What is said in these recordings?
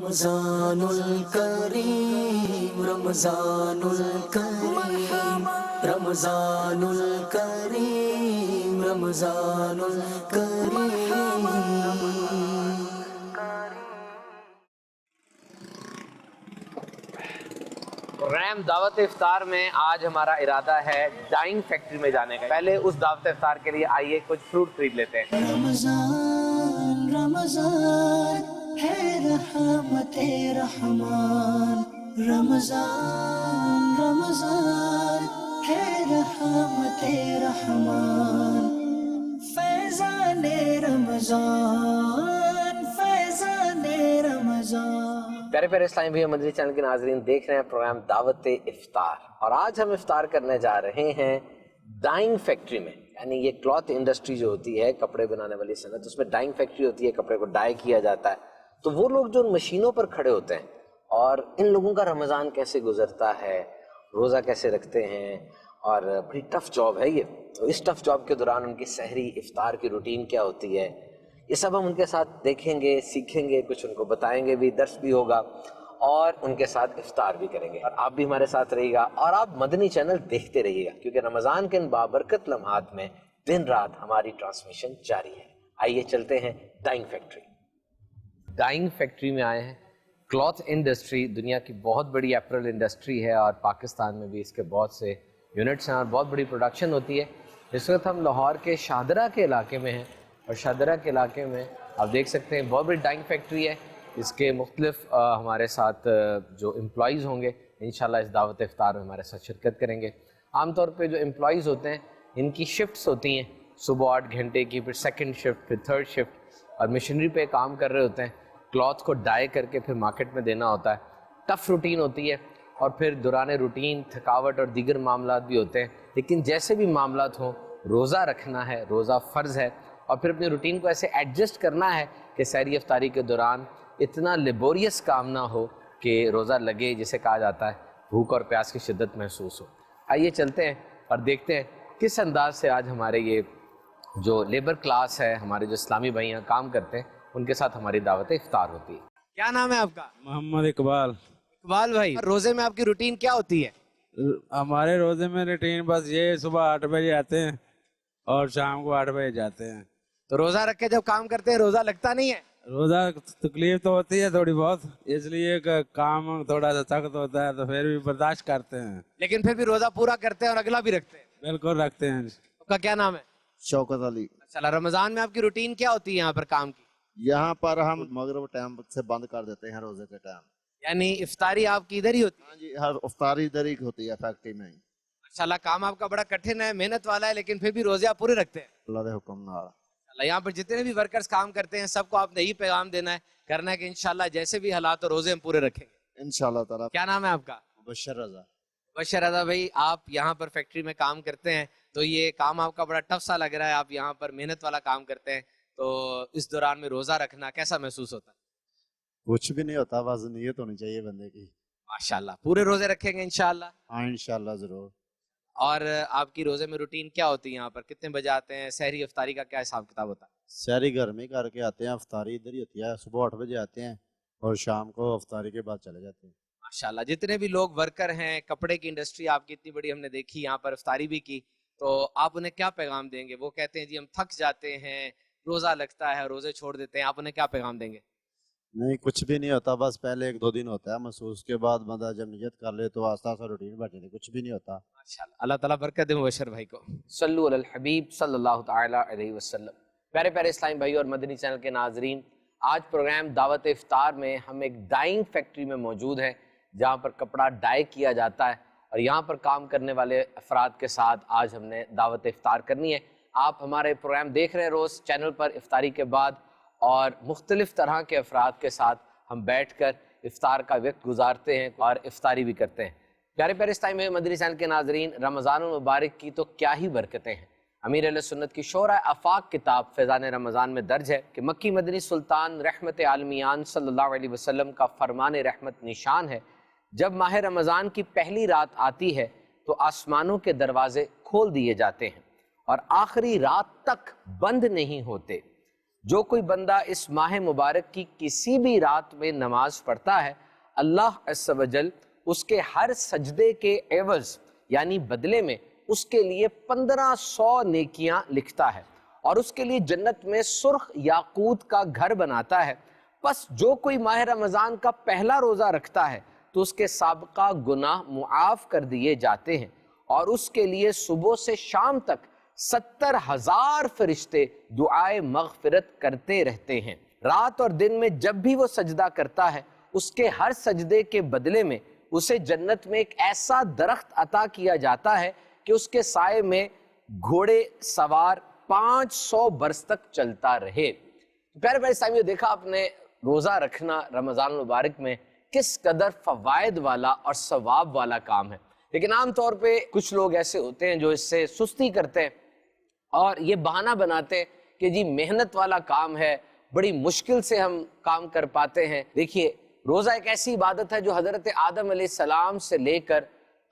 رمضان الکریم رمضان الکریم رمضان الکریم رمضان الکریم. پروگرام دعوت افطار میں آج ہمارا ارادہ ہے ڈائنگ فیکٹری میں جانے کا. پہلے اس دعوت افطار کے لیے آئیے کچھ فروٹ خرید لیتے ہیں. رمضان رمضان ہے رحمت رحمان، رمضان رمضان ہے رحمت رحمان، فیضان رمضان فیضان رمضان. پیارے پیارے اسلامی بھائی مدنی چینل کے ناظرین، دیکھ رہے ہیں پروگرام دعوت افطار، اور آج ہم افطار کرنے جا رہے ہیں ڈائنگ فیکٹری میں. یعنی یہ کلاتھ انڈسٹری جو ہوتی ہے، کپڑے بنانے والی صنعت، اس میں ڈائنگ فیکٹری ہوتی ہے، کپڑے کو ڈائی کیا جاتا ہے. تو وہ لوگ جو ان مشینوں پر کھڑے ہوتے ہیں، اور ان لوگوں کا رمضان کیسے گزرتا ہے، روزہ کیسے رکھتے ہیں، اور بڑی ٹف جاب ہے یہ. تو اس ٹف جاب کے دوران ان کی سحری افطار کی روٹین کیا ہوتی ہے، یہ سب ہم ان کے ساتھ دیکھیں گے، سیکھیں گے، کچھ ان کو بتائیں گے بھی، درس بھی ہوگا، اور ان کے ساتھ افطار بھی کریں گے. اور آپ بھی ہمارے ساتھ رہیے گا، اور آپ مدنی چینل دیکھتے رہیے گا، کیونکہ رمضان کے ان بابرکت لمحات میں دن رات ہماری ٹرانسمیشن جاری ہے. آئیے چلتے ہیں ڈائنگ فیکٹری. ڈائنگ فیکٹری میں آئے ہیں. کلاتھ انڈسٹری دنیا کی بہت بڑی اپرل انڈسٹری ہے، اور پاکستان میں بھی اس کے بہت سے یونٹس ہیں اور بہت بڑی پروڈکشن ہوتی ہے. اس وقت ہم لاہور کے شاہدرہ کے علاقے میں ہیں، اور شاہدرہ کے علاقے میں آپ دیکھ سکتے ہیں بہت بڑی ڈائنگ فیکٹری ہے. اس کے مختلف ہمارے ساتھ جو امپلائیز ہوں گے انشاءاللہ اس دعوت افطار میں ہمارے ساتھ شرکت کریں گے. عام طور پہ جو امپلائیز ہوتے ہیں ان کی شفٹس ہوتی ہیں، صبح 8 گھنٹے کی، پھر سیکنڈ شفٹ، پھر تھرڈ شفٹ، اور مشینری پہ کام کر رہے ہوتے ہیں. کلاتھ کو ڈائی کر کے پھر مارکیٹ میں دینا ہوتا ہے. ٹف روٹین ہوتی ہے، اور پھر دوران روٹین تھکاوٹ اور دیگر معاملات بھی ہوتے ہیں. لیکن جیسے بھی معاملات ہوں، روزہ رکھنا ہے، روزہ فرض ہے، اور پھر اپنی روٹین کو ایسے ایڈجسٹ کرنا ہے کہ سحری افطاری کے دوران اتنا لیبوریس کام نہ ہو کہ روزہ لگے، جسے کہا جاتا ہے بھوک اور پیاس کی شدت محسوس ہو. آئیے چلتے ہیں اور دیکھتے ہیں کس انداز سے آج ہمارے یہ جو لیبر کلاس ہے، ہمارے جو اسلامی بھائی یہاں کام کرتے ہیں، ان کے ساتھ ہماری دعوت افطار ہوتی ہے. کیا نام ہے آپ کا؟ محمد اقبال. اقبال بھائی، روزے میں آپ کی روٹین کیا ہوتی ہے؟ ہمارے روزے میں روٹین بس یہ صبح 8 بجے آتے ہیں اور شام کو 8 بجے جاتے ہیں. تو روزہ رکھ کے جب کام کرتے ہیں روزہ لگتا نہیں ہے؟ روزہ تکلیف تو ہوتی ہے تھوڑی بہت، اس لیے کہ کام تھوڑا سا سخت ہوتا ہے تو پھر بھی برداشت کرتے ہیں. لیکن پھر بھی روزہ پورا کرتے ہیں اور اگلا بھی رکھتے ہیں. بالکل رکھتے ہیں. آپ کا کیا نام ہے؟ شوکت علی. چلا، رمضان میں آپ کی روٹین کیا ہوتی ہے یہاں پر کام کی؟ یہاں پر ہم مغرب ٹائم سے بند کر دیتے ہیں روزے کے ٹائم. یعنی افطاری آپ کی ادھر ہی ہوتی ہے؟ ہاں جی، ہر افطاری ادھر ہی ہوتی ہے فیکٹری میں ہی. ماشاءاللہ، کام آپ کا بڑا کٹھن ہے، محنت والا ہے، لیکن پھر بھی روزے آپ پورے رکھتے ہیں. اللہ کے حکم نال. یہاں پر جتنے بھی ورکرز کام کرتے ہیں سب کو آپ نے یہی پیغام دینا ہے، کرنا ہے کہ انشاءاللہ جیسے بھی حالات ہو روزے ہم پورے رکھیں گے. انشاءاللہ تعالی. کیا نام ہے آپ کا؟ بشر رضا. بشر رضا بھائی، آپ یہاں پر فیکٹری میں کام کرتے ہیں، تو یہ کام آپ کا بڑا ٹف سا لگ رہا ہے. آپ یہاں پر محنت والا کام کرتے ہیں، تو اس دوران میں روزہ رکھنا کیسا محسوس ہوتا ہے؟ کچھ بھی نہیں ہوتا، بس نیت ہونی چاہیے بندے کی. ماشاءاللہ، پورے روزے رکھیں گے انشاءاللہ؟ ہاں انشاءاللہ ضرور. اور آپ کی روزے میں روٹین کیا ہوتی ہے یہاں پر؟ کتنے بجے آتے ہیں؟ سحری افطاری کا کیا حساب کتاب ہوتا ہے؟ سحری گھر میں کر کے آتے ہیں، افطاری ادھر ہی ہوتی ہے. صبح 8 بجے آتے ہیں اور شام کو افطاری کے بعد چلے جاتے ہیں. ماشاءاللہ، جتنے بھی لوگ ورکر ہیں، کپڑے کی انڈسٹری آپ کی اتنی بڑی ہم نے دیکھی، یہاں پر افطاری بھی کی، تو آپ انہیں کیا پیغام دیں گے؟ وہ کہتے ہیں جی ہم تھک جاتے ہیں، روزہ لگتا ہے، روزے چھوڑ دیتے ہیں، آپ انہیں کیا پیغام دیں گے؟ نہیں، کچھ بھی نہیں ہوتا، بس پہلے 1-2 دن ہوتا ہے محسوس، کے بعد بندہ جب نیت کر لے تو آہستہ آہستہ روٹین بن جاتی ہے. کچھ بھی نہیں ہوتا. ماشاءاللہ، اللہ تعالیٰ برکت دے مبشر بھائی کو. صلو علی الحبیب صلی اللہ تعالی علیہ وسلم. پیارے پیارے اسلامی بھائی اور مدنی چینل کے ناظرین، آج پروگرام دعوت افطار میں ہم ایک ڈائنگ فیکٹری میں موجود ہیں، جہاں پر کپڑا ڈائی کیا جاتا ہے، اور یہاں پر کام کرنے والے افراد کے ساتھ آج ہم نے دعوت افطار کرنی ہے. آپ ہمارے پروگرام دیکھ رہے ہیں روز چینل پر افطاری کے بعد، اور مختلف طرح کے افراد کے ساتھ ہم بیٹھ کر افطار کا وقت گزارتے ہیں اور افطاری بھی کرتے ہیں. پیارے پیارے اسلامی مدنی چینل کے ناظرین، رمضان المبارک کی تو کیا ہی برکتیں ہیں. امیر اہل سنت کی شورى آفاق کتاب فیضان رمضان میں درج ہے کہ مکی مدنی سلطان رحمت عالمیان صلی اللہ علیہ وسلم کا فرمان رحمت نشان ہے، جب ماہ رمضان کی پہلی رات آتی ہے تو آسمانوں کے دروازے کھول دیے جاتے ہیں اور آخری رات تک بند نہیں ہوتے. جو کوئی بندہ اس ماہ مبارک کی کسی بھی رات میں نماز پڑھتا ہے، اللہ عز و جل اس کے ہر سجدے کے عوض یعنی بدلے میں اس کے لیے 1500 نیکیاں لکھتا ہے اور اس کے لیے جنت میں سرخ یاقوت کا گھر بناتا ہے۔ پس جو کوئی ماہ رمضان کا پہلا روزہ رکھتا ہے تو اس کے سابقہ گناہ معاف کر دیے جاتے ہیں اور اس کے لیے صبح سے شام تک 70,000 فرشتے دعائے مغفرت کرتے رہتے ہیں۔ رات اور دن میں جب بھی وہ سجدہ کرتا ہے اس کے ہر سجدے کے بدلے میں اسے جنت میں ایک ایسا درخت عطا کیا جاتا ہے کہ اس کے سائے میں گھوڑے سوار 500 برس تک چلتا رہے۔ پیارے پیارے سامعیوں، دیکھا آپ نے روزہ رکھنا رمضان المبارک میں کس قدر فوائد والا اور ثواب والا کام ہے، لیکن عام طور پہ کچھ لوگ ایسے ہوتے ہیں جو اس سے سستی کرتے ہیں اور یہ بہانہ بناتے ہیں کہ جی محنت والا کام ہے، بڑی مشکل سے ہم کام کر پاتے ہیں۔ دیکھیے، روزہ ایک ایسی عبادت ہے جو حضرت آدم علیہ السلام سے لے کر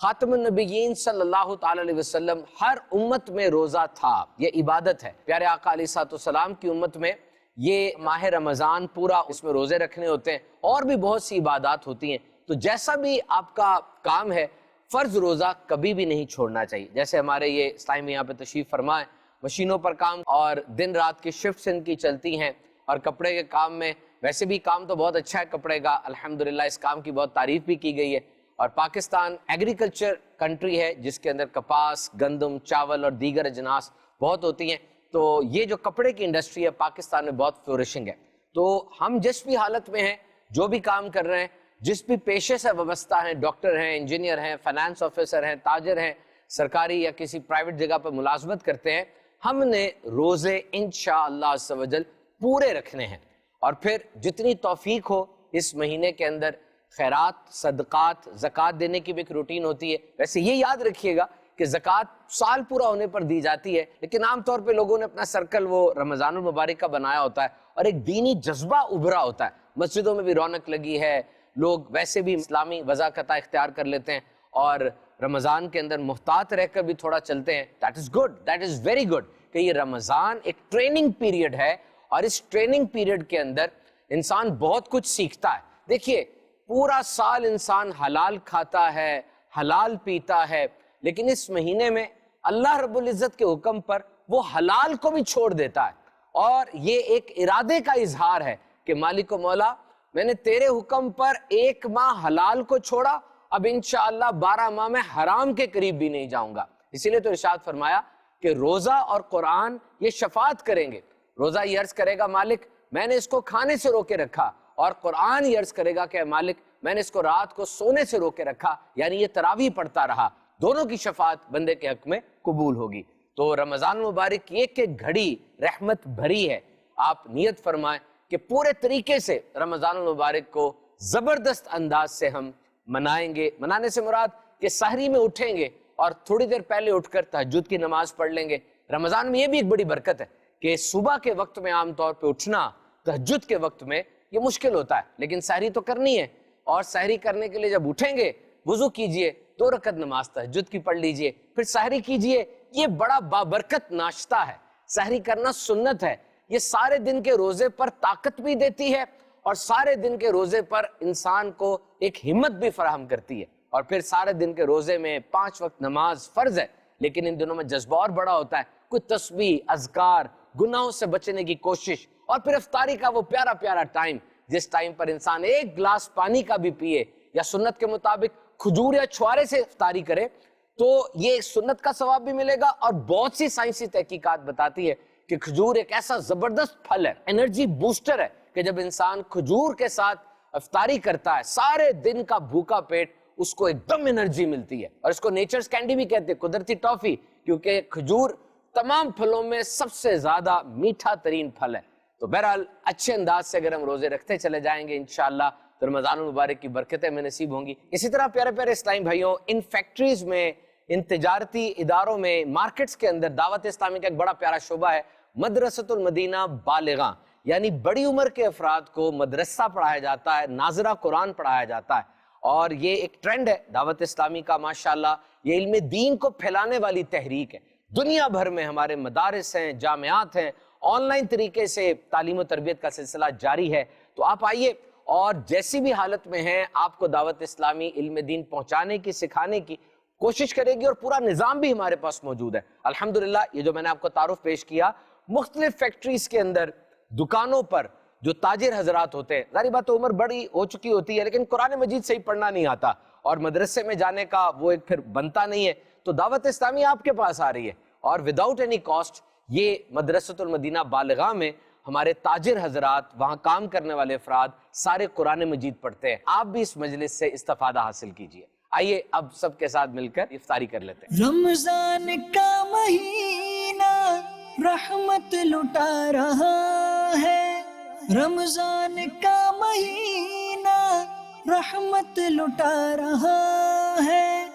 خاتم النبیین صلی اللہ تعالی علیہ وسلم ہر امت میں روزہ تھا، یہ عبادت ہے۔ پیارے آقا علیہ السلام کی امت میں یہ ماہ رمضان پورا اس میں روزے رکھنے ہوتے ہیں اور بھی بہت سی عبادات ہوتی ہیں۔ تو جیسا بھی آپ کا کام ہے، فرض روزہ کبھی بھی نہیں چھوڑنا چاہیے۔ جیسے ہمارے یہ اسلام یہاں پہ تشریف فرمائے، مشینوں پر کام اور دن رات کی شفٹس ان کی چلتی ہیں، اور کپڑے کے کام میں ویسے بھی کام تو بہت اچھا ہے کپڑے کا، الحمدللہ اس کام کی بہت تعریف بھی کی گئی ہے، اور پاکستان ایگریکلچر کنٹری ہے جس کے اندر کپاس، گندم، چاول اور دیگر اجناس بہت ہوتی ہیں، تو یہ جو کپڑے کی انڈسٹری ہے پاکستان میں بہت فلورشنگ ہے۔ تو ہم جس بھی حالت میں ہیں، جو بھی کام کر رہے ہیں، جس بھی پیشے سے وابستہ ہیں، ڈاکٹر ہیں، انجینئر ہیں، فائنانس آفیسر ہیں، تاجر ہیں، سرکاری یا کسی پرائیویٹ جگہ پر ملازمت کرتے ہیں، ہم نے روزے انشاءاللہ عز و جل پورے رکھنے ہیں، اور پھر جتنی توفیق ہو اس مہینے کے اندر خیرات، صدقات، زکوٰۃ دینے کی بھی ایک روٹین ہوتی ہے۔ ویسے یہ یاد رکھیے گا کہ زکوٰۃ سال پورا ہونے پر دی جاتی ہے، لیکن عام طور پہ لوگوں نے اپنا سرکل وہ رمضان المبارک کا بنایا ہوتا ہے اور ایک دینی جذبہ ابھرا ہوتا ہے، مسجدوں میں بھی رونق لگی ہے، لوگ ویسے بھی اسلامی وضاقتہ اختیار کر لیتے ہیں اور رمضان کے اندر محتاط رہ کر بھی تھوڑا چلتے ہیں۔ That is good, that is very good کہ یہ رمضان ایک ٹریننگ پیریڈ ہے اور اس ٹریننگ پیریڈ کے اندر انسان بہت کچھ سیکھتا ہے۔ دیکھیے، پورا سال انسان حلال کھاتا ہے، حلال پیتا ہے، لیکن اس مہینے میں اللہ رب العزت کے حکم پر وہ حلال کو بھی چھوڑ دیتا ہے، اور یہ ایک ارادے کا اظہار ہے کہ مالک و مولا، میں نے تیرے حکم پر 1 ماہ حلال کو چھوڑا، اب انشاءاللہ 12 ماہ میں حرام کے قریب بھی نہیں جاؤں گا۔ اسی لیے تو ارشاد فرمایا کہ روزہ اور قرآن یہ شفاعت کریں گے۔ روزہ یہ عرض کرے گا مالک میں نے اس کو کھانے سے روکے رکھا، اور قرآن یہ عرض کرے گا کہ مالک میں نے اس کو رات کو سونے سے روکے رکھا، یعنی یہ تراویح پڑھتا رہا۔ دونوں کی شفاعت بندے کے حق میں قبول ہوگی۔ تو رمضان مبارک کی ایک ایک گھڑی رحمت بھری ہے۔ آپ نیت فرمائیں کہ پورے طریقے سے رمضان المبارک کو زبردست انداز سے ہم منائیں گے۔ منانے سے مراد کہ سحری میں اٹھیں گے اور تھوڑی دیر پہلے اٹھ کر تہجد کی نماز پڑھ لیں گے۔ رمضان میں یہ بھی ایک بڑی برکت ہے کہ صبح کے وقت میں عام طور پہ اٹھنا تہجد کے وقت میں یہ مشکل ہوتا ہے، لیکن سحری تو کرنی ہے، اور سحری کرنے کے لیے جب اٹھیں گے وضو کیجئے، 2 رکعت نماز تہجد کی پڑھ لیجئے، پھر سحری کیجئے۔ یہ بڑا بابرکت ناشتہ ہے، سحری کرنا سنت ہے۔ یہ سارے دن کے روزے پر طاقت بھی دیتی ہے اور سارے دن کے روزے پر انسان کو ایک ہمت بھی فراہم کرتی ہے، اور پھر سارے دن کے روزے میں 5 وقت نماز فرض ہے، لیکن ان دنوں میں جذبہ اور بڑا ہوتا ہے، کوئی تسبیح، اذکار، گناہوں سے بچنے کی کوشش، اور پھر افطاری کا وہ پیارا پیارا ٹائم جس ٹائم پر انسان 1 گلاس پانی کا بھی پیے یا سنت کے مطابق کھجور یا چھوارے سے افطاری کرے تو یہ سنت کا ثواب بھی ملے گا۔ اور بہت سی سائنسی تحقیقات بتاتی ہے کہ کھجور ایک ایسا زبردست پھل ہے، انرجی بوسٹر ہے، کہ جب انسان کھجور کے ساتھ افطاری کرتا ہے سارے دن کا بھوکا پیٹ اس کو ایک دم انرجی ملتی ہے، اور اس کو نیچرز کینڈی بھی کہتے ہیں، قدرتی ٹافی، کیونکہ کھجور تمام پھلوں میں سب سے زیادہ میٹھا ترین پھل ہے۔ تو بہرحال اچھے انداز سے اگر ہم روزے رکھتے چلے جائیں گے انشاءاللہ تو رمضان المبارک کی برکتیں ہمیں نصیب ہوں گی۔ اسی طرح پیارے پیارے اسلامی بھائیوں، ان فیکٹریز میں، ان تجارتی اداروں میں، مارکیٹس کے اندر دعوت اسلامی کا ایک بڑا پیارا شعبہ ہے مدرسۃ المدینہ بالغاں، یعنی بڑی عمر کے افراد کو مدرسہ پڑھایا جاتا ہے، ناظرہ قرآن پڑھایا جاتا ہے، اور یہ ایک ٹرینڈ ہے دعوت اسلامی کا ماشاءاللہ۔ یہ علم دین کو پھیلانے والی تحریک ہے، دنیا بھر میں ہمارے مدارس ہیں، جامعات ہیں، آن لائن طریقے سے تعلیم و تربیت کا سلسلہ جاری ہے. تو آپ آئیے اور جیسی بھی حالت میں ہیں آپ کو دعوت اسلامی علم دین پہنچانے کی سکھانے کی کوشش کرے گی, اور پورا نظام بھی ہمارے پاس موجود ہے. الحمدللہ یہ جو میں نے آپ کو تعارف پیش کیا, مختلف فیکٹریز کے اندر, دکانوں پر جو تاجر حضرات ہوتے ہیں, ظاہری بات عمر بڑی ہو چکی ہوتی ہے لیکن قرآن مجید صحیح پڑھنا نہیں آتا اور مدرسے میں جانے کا وہ ایک پھر بنتا نہیں ہے, تو دعوت اسلامی آپ کے پاس آ رہی ہے اور وداؤٹ اینی کاسٹ یہ مدرسۃ المدینہ بالغاہ میں ہمارے تاجر حضرات, وہاں کام کرنے والے افراد سارے قرآن مجید پڑھتے ہیں. آپ بھی اس مجلس سے استفادہ حاصل کیجئے. آئیے اب سب کے ساتھ مل کر افطاری کر لیتے ہیں. رمضان کا مہینہ رحمت لٹا رہا ہے, رمضان کا مہینہ رحمت لٹا رہا ہے,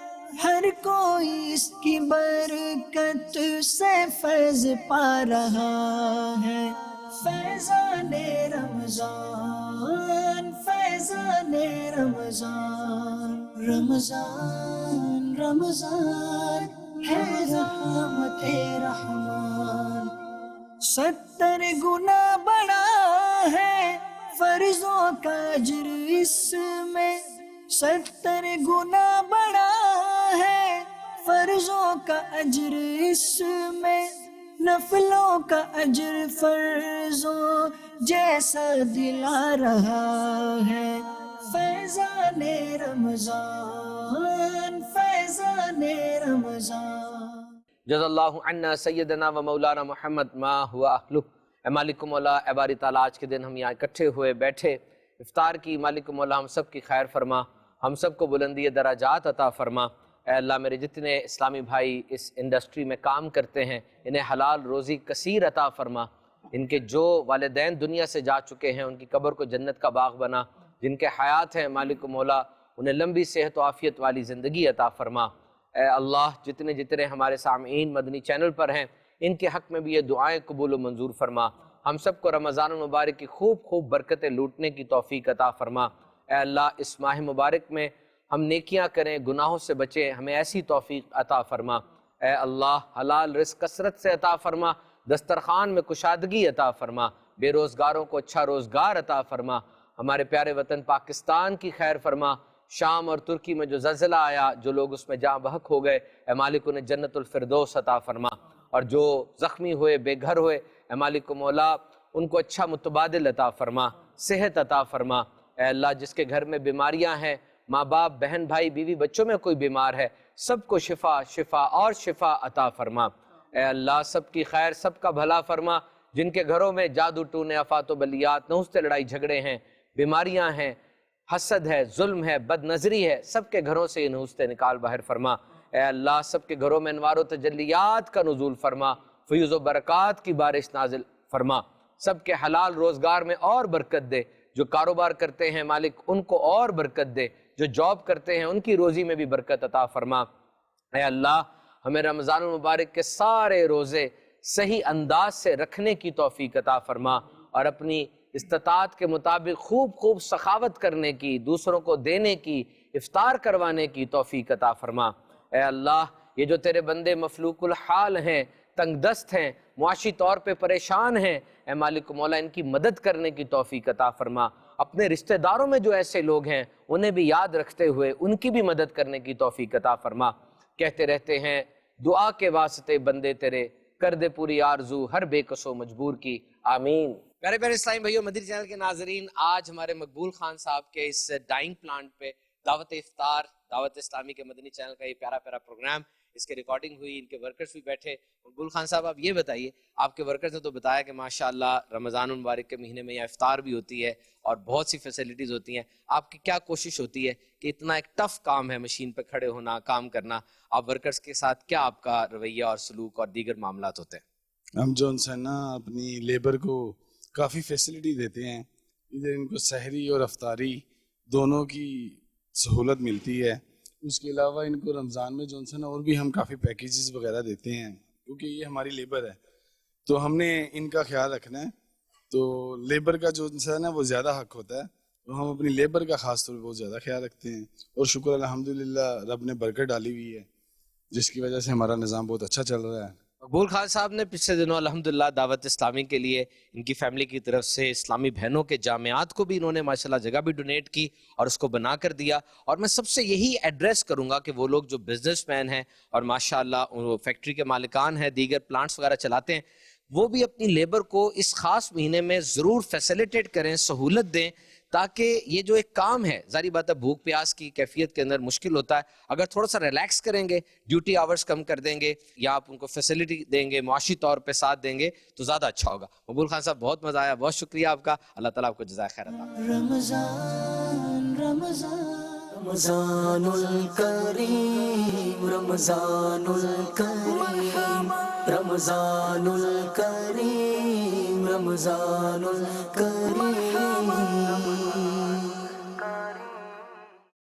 ہر کوئی اس کی برکت سے فیض پا رہا ہے. فیضان رمضان, فیضان رمضان, رمضان رمضان ہے رحمت رحمان. 70 گنا بڑا ہے فرضوں کا اجر اس میں, 70 گنا بڑا ہے فرضوں کا اجر اس میں, نفلوں کا اجر فرضوں جیسا دلا رہا ہے. فیضان رمضان, فیضان رمضان. جزا اللہ عنا سیدنا و مولانا محمد ما ہوا اہلہ. اے مالک مولا, اے باری تعالیٰ, آج کے دن ہم یہاں اکٹھے ہوئے بیٹھے افطار کی, مالک مولا ہم سب کی خیر فرما, ہم سب کو بلندی درجات عطا فرما. اے اللہ میرے جتنے اسلامی بھائی اس انڈسٹری میں کام کرتے ہیں انہیں حلال روزی کثیر عطا فرما. ان کے جو والدین دنیا سے جا چکے ہیں ان کی قبر کو جنت کا باغ بنا, جن کے حیات ہیں مالک مولا انہیں لمبی صحت و عافیت والی زندگی عطا فرما. اے اللہ جتنے جتنے ہمارے سامعین مدنی چینل پر ہیں ان کے حق میں بھی یہ دعائیں قبول و منظور فرما. ہم سب کو رمضان المبارک کی خوب خوب برکتیں لوٹنے کی توفیق عطا فرما. اے اللہ اس ماہ مبارک میں ہم نیکیاں کریں, گناہوں سے بچیں, ہمیں ایسی توفیق عطا فرما. اے اللہ حلال رزق کثرت سے عطا فرما, دسترخوان میں کشادگی عطا فرما, بے روزگاروں کو اچھا روزگار عطا فرما. ہمارے پیارے وطن پاکستان کی خیر فرما. شام اور ترکی میں جو زلزلہ آیا, جو لوگ اس میں جاں بحق ہو گئے, اے مالک انہیں جنت الفردوس عطا فرما. اور جو زخمی ہوئے, بے گھر ہوئے, اے مالک مولا ان کو اچھا متبادل عطا فرما, صحت عطا فرما. اے اللہ جس کے گھر میں بیماریاں ہیں, ماں باپ, بہن بھائی, بیوی بچوں میں کوئی بیمار ہے, سب کو شفا شفا اور شفا عطا فرما. اے اللہ سب کی خیر, سب کا بھلا فرما. جن کے گھروں میں جادو ٹونے, آفات و بلیات, نحوست لڑائی جھگڑے ہیں, بیماریاں ہیں, حسد ہے, ظلم ہے, بد نظری ہے, سب کے گھروں سے یہ نحوستیں نکال باہر فرما. اے اللہ سب کے گھروں میں انوار و تجلیات کا نزول فرما, فیوز و برکات کی بارش نازل فرما. سب کے حلال روزگار میں اور برکت دے, جو کاروبار کرتے ہیں مالک ان کو اور برکت دے, جو جاب کرتے ہیں ان کی روزی میں بھی برکت عطا فرما. اے اللہ ہمیں رمضان المبارک کے سارے روزے صحیح انداز سے رکھنے کی توفیق عطا فرما, اور اپنی استطاعت کے مطابق خوب خوب سخاوت کرنے کی, دوسروں کو دینے کی, افطار کروانے کی توفیق عطا فرما. اے اللہ یہ جو تیرے بندے مفلوق الحال ہیں, تنگ دست ہیں, معاشی طور پہ پریشان ہیں, اے مالک مولا ان کی مدد کرنے کی توفیق عطا فرما. اپنے رشتہ داروں میں جو ایسے لوگ ہیں انہیں بھی یاد رکھتے ہوئے ان کی بھی مدد کرنے کی توفیق عطا فرما. کہتے رہتے ہیں دعا کے واسطے بندے تیرے, کر دے پوری آرزو ہر بے کس و مجبور کی, آمین. پیارے پیارے اسلامی بھائیو, مدنی چینل کے ناظرین, آج ہمارے مقبول خان صاحب کے اس ڈائنگ پلانٹ پہ دعوت افطار, دعوت اسلامی کے مدنی چینل کا یہ پیارا پیارا پروگرام, اس کے ریکارڈنگ ہوئی, ان کے ورکرز بھی بیٹھے. مقبول خان صاحب آپ یہ بتائیے, آپ کے ورکرز نے تو بتایا کہ ماشاءاللہ رمضان المبارک کے مہینے میں یہ افطار بھی ہوتی ہے اور بہت سی فیسلٹیز ہوتی ہیں, آپ کی کیا کوشش ہوتی ہے کہ اتنا ایک ٹف کام ہے مشین پہ کھڑے ہونا, کام کرنا, آپ ورکرز کے ساتھ کیا آپ کا رویہ اور سلوک اور دیگر معاملات ہوتے ہیں؟ ہم جو ہے نا اپنی لیبر کو کافی فیسلٹی دیتے ہیں, ادھر ان کو سحری اور افطاری دونوں کی سہولت ملتی ہے. اس کے علاوہ ان کو رمضان میں جو ہے نا اور بھی ہم کافی پیکیجز وغیرہ دیتے ہیں, کیونکہ یہ ہماری لیبر ہے تو ہم نے ان کا خیال رکھنا ہے. تو لیبر کا جو ہے نا وہ زیادہ حق ہوتا ہے, تو ہم اپنی لیبر کا خاص طور پہ بہت زیادہ خیال رکھتے ہیں. اور شکر الحمدللہ رب نے برکت ڈالی ہوئی ہے جس کی وجہ سے ہمارا نظام بہت اچھا چل رہا ہے. مقبول خان صاحب نے پچھلے دنوں الحمدللہ دعوت اسلامی کے لیے ان کی فیملی کی طرف سے اسلامی بہنوں کے جامعات کو بھی انہوں نے ماشاءاللہ جگہ بھی ڈونیٹ کی اور اس کو بنا کر دیا. اور میں سب سے یہی ایڈریس کروں گا کہ وہ لوگ جو بزنس مین ہیں اور ماشاءاللہ فیکٹری کے مالکان ہیں, دیگر پلانٹس وغیرہ چلاتے ہیں, وہ بھی اپنی لیبر کو اس خاص مہینے میں ضرور فیسیلیٹیٹ کریں, سہولت دیں, تاکہ یہ جو ایک کام ہے, ظاہری بات ہے بھوک پیاس کی کیفیت کے اندر مشکل ہوتا ہے, اگر تھوڑا سا ریلیکس کریں گے, ڈیوٹی آورز کم کر دیں گے یا آپ ان کو فیسیلٹی دیں گے, معاشی طور پہ ساتھ دیں گے تو زیادہ اچھا ہوگا. مقبول خان صاحب بہت مزہ آیا, بہت شکریہ آپ کا, اللہ تعالیٰ آپ کو جزائے خیر عطا فرمائے. رمضان رمضان الکریم رمضان الکریم رمضان الکریم رمضان الکریم